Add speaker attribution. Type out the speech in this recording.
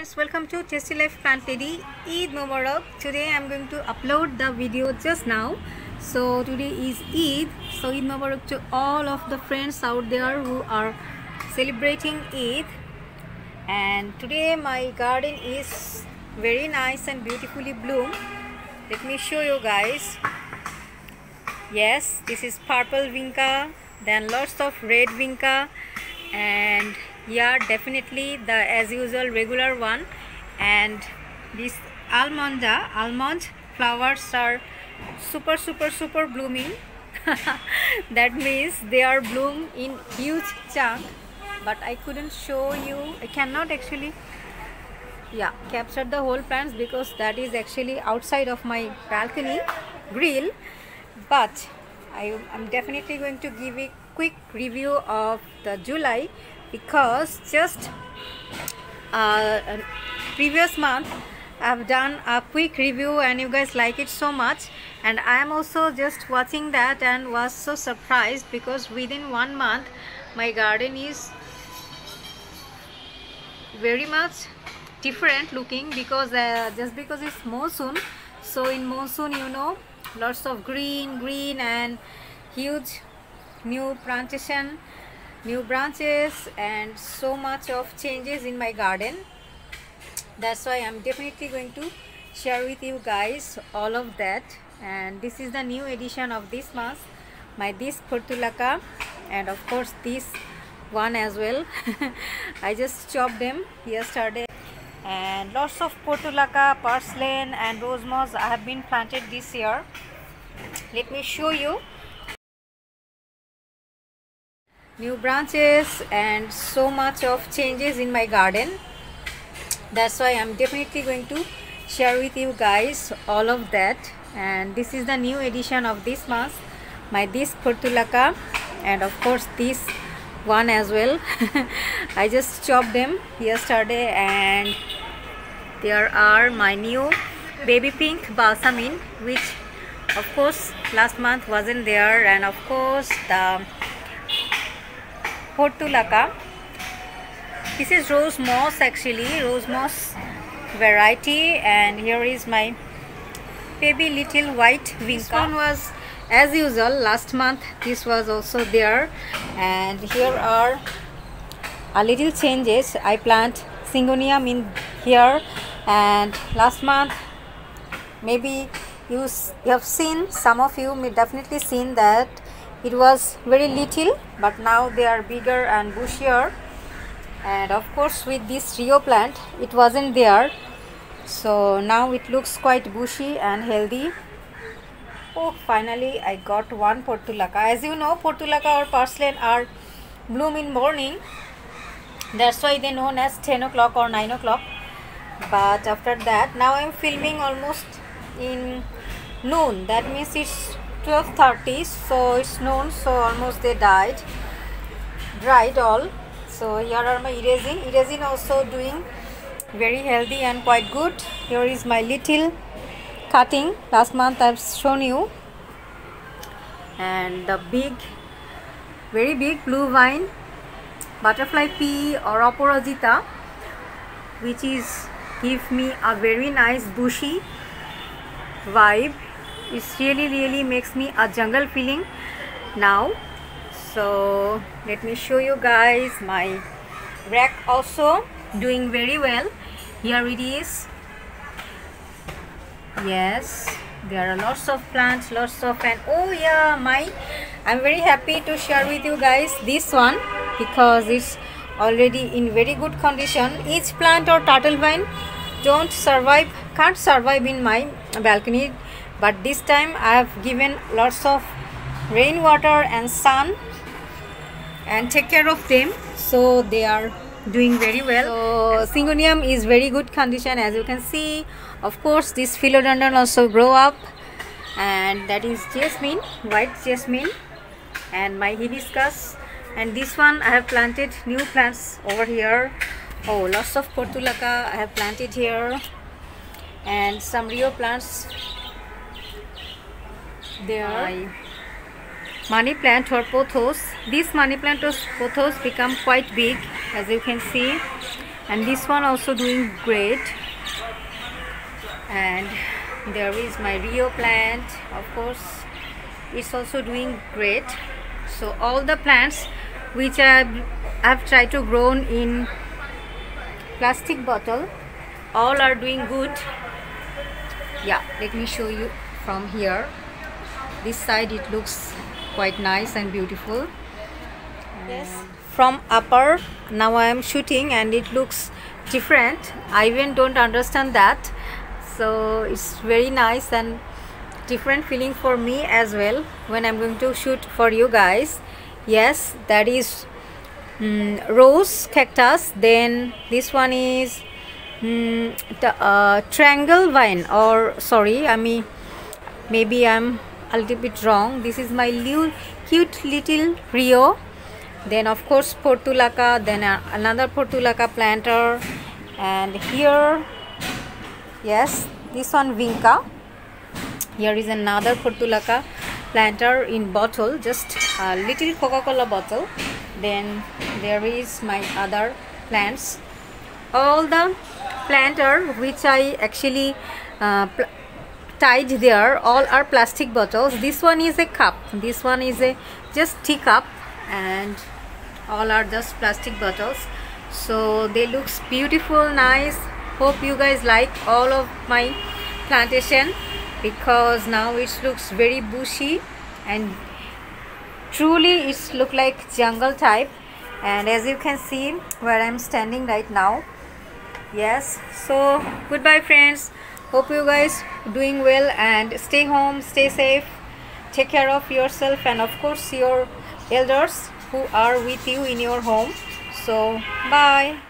Speaker 1: friends, welcome to Tasty Life Plant Lady. Eid Mubarak. Today I am going to upload the video just now. So today is Eid. So Eid Mubarak to all of the friends out there who are celebrating Eid. And today my garden is very nice and beautifully bloomed. Let me show you guys. Yes, this is purple vinca, then lots of red vinca, and yeah, definitely the as usual regular one. And this almond flowers are super blooming. That means they are bloom in huge chunk, but I couldn't show you. I cannot actually capture the whole plants because that is actually outside of my balcony grill. But I'm definitely going to give a quick review of the July, because just previous month I've done a quick review and you guys like it so much, and I am also just watching that and was so surprised because within 1 month my garden is very much different looking, because just because it's monsoon. So in monsoon, you know, lots of green and huge new plantation, new branches, and so much of changes in my garden. That's why I'm definitely going to share with you guys all of that. And this is the new edition of this month, this portulaca, and of course this one as well. I just chopped them yesterday. And lots of portulaca, purslane and rose moss I have been planted this year. Let me show you. New branches and so much of changes in my garden. That's why I'm definitely going to share with you guys all of that. And this is the new edition of this month, this portulaca, and of course this one as well. I just chopped them yesterday, and there are my new baby pink balsamine, which of course last month wasn't there, and of course the portulaca. This is rose moss, actually rose moss variety, and here is my baby little white vinca. This one was as usual last month, this was also there, and here are a little changes. I plant syngonium in here, and last month maybe you have seen, some of you may definitely seen that it was very little, but now they are bigger and bushier. And of course with this Rio plant it wasn't there, so now it looks quite bushy and healthy. Oh, finally I got one portulaca. As you know, portulaca or purslane are bloom in morning. That's why they known as 10 o'clock or 9 o'clock. But after that, now I'm filming almost in noon. That means it's 12:30, so it's noon, so almost they dried all. So here are my irazine also doing very healthy and quite good. Here is my little cutting, last month I've shown you, and the very big blue vine butterfly pea or Oporogita, which is give me a very nice bushy vibe. It really makes me a jungle feeling now. So let me show you guys my rack also doing very well. Here it is. Yes, there are lots of plants, and oh yeah, I'm very happy to share with you guys this one, because it's already in very good condition. Each plant or turtle vine can't survive in my balcony, but this time I have given lots of rainwater and sun and take care of them, so they are doing very well. So syngonium is very good condition, as you can see. Of course this philodendron also grow up, and that is jasmine, white jasmine, and my hibiscus. And this one I have planted new plants over here. Oh, lots of portulaca I have planted here, and some Rio plants there. Money plant or pothos. This money plant or pothos become quite big, as you can see. and this one also doing great. And there is my Rio plant, of course, it's also doing great. So all the plants which I've tried to grow in plastic bottle, all are doing good. Yeah, let me show you from here. This side it looks quite nice and beautiful. Yes, from upper now I am shooting and it looks different. I even don't understand that, so it's very nice and different feeling for me as well when I'm going to shoot for you guys. Yes, that is rose cactus. Then this one is the triangle vine, or sorry, I mean maybe I'm a little bit wrong. This is my cute little Rio. Then of course Portulaca, then another Portulaca planter, and here, yes, this one Vinca. Here is another Portulaca planter in bottle, just a little Coca-Cola bottle. Then there is my other plants. All the planter which I actually tied there, all are plastic bottles. This one is a cup, this one is a just teacup, and all are just plastic bottles. So they looks beautiful, nice. Hope you guys like all of my plantation, because now it looks very bushy and truly it's look like jungle type. And as you can see where I'm standing right now. Yes, so goodbye friends, hope you guys doing well, and stay home, stay safe, take care of yourself, and of course your elders who are with you in your home. So bye.